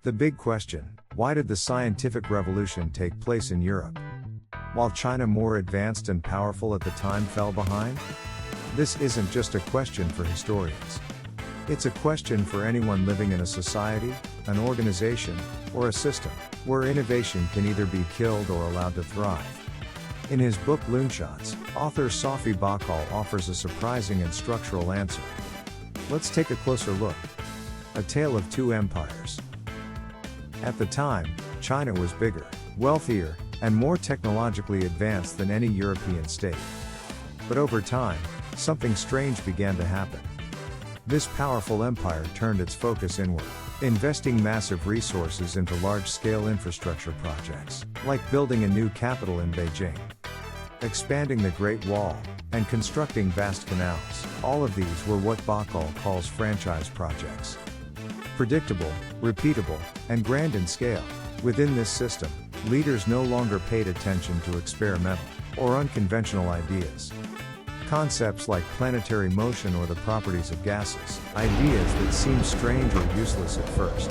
The big question: why did the scientific revolution take place in Europe, while China, more advanced and powerful at the time, fell behind? This isn't just a question for historians. It's a question for anyone living in a society, an organization, or a system, where innovation can either be killed or allowed to thrive. In his book Loonshots, author Safi Bahcall offers a surprising and structural answer. Let's take a closer look. A tale of two empires. At the time, China was bigger, wealthier, and more technologically advanced than any European state. But over time, something strange began to happen. This powerful empire turned its focus inward, investing massive resources into large-scale infrastructure projects, like building a new capital in Beijing, expanding the Great Wall, and constructing vast canals. All of these were what Bahcall calls franchise projects. Predictable, repeatable, and grand in scale. Within this system, leaders no longer paid attention to experimental or unconventional ideas. Concepts like planetary motion or the properties of gases, ideas that seemed strange or useless at first,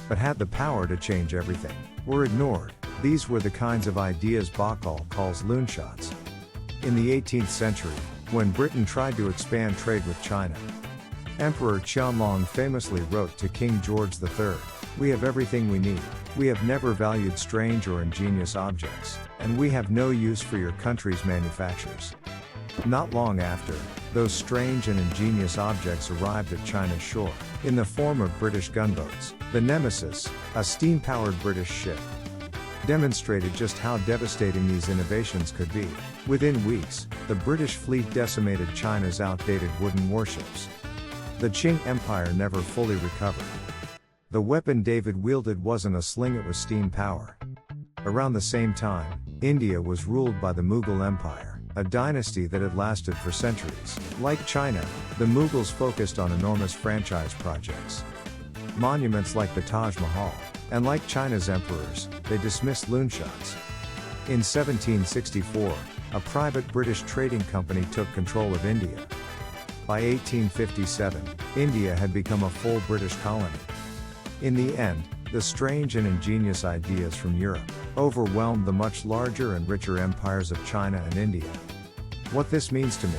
but had the power to change everything, were ignored. These were the kinds of ideas Bahcall calls loonshots. In the 18th century, when Britain tried to expand trade with China, Emperor Qianlong famously wrote to King George III, "We have everything we need. We have never valued strange or ingenious objects, and we have no use for your country's manufactures." Not long after, those strange and ingenious objects arrived at China's shore, in the form of British gunboats. The Nemesis, a steam-powered British ship, demonstrated just how devastating these innovations could be. Within weeks, the British fleet decimated China's outdated wooden warships. The Qing Empire never fully recovered. The weapon David wielded wasn't a sling, it was steam power. Around the same time, India was ruled by the Mughal Empire, a dynasty that had lasted for centuries. Like China, the Mughals focused on enormous franchise projects, monuments like the Taj Mahal, and like China's emperors, they dismissed loonshots. In 1764, a private British trading company took control of India. By 1857, India had become a full British colony. In the end, the strange and ingenious ideas from Europe overwhelmed the much larger and richer empires of China and India. What this means to me?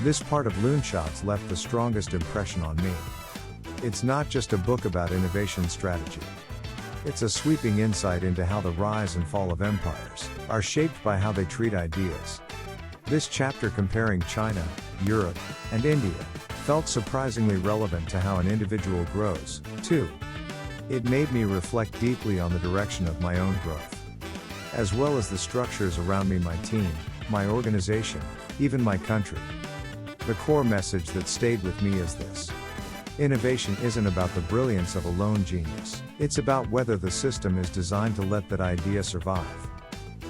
This part of Loonshots left the strongest impression on me. It's not just a book about innovation strategy. It's a sweeping insight into how the rise and fall of empires are shaped by how they treat ideas. This chapter comparing China, Europe, and India felt surprisingly relevant to how an individual grows, too. It made me reflect deeply on the direction of my own growth, as well as the structures around me, my team, my organization, even my country. The core message that stayed with me is this: innovation isn't about the brilliance of a lone genius, it's about whether the system is designed to let that idea survive.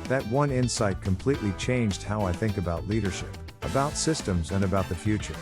That one insight completely changed how I think about leadership, about systems, and about the future.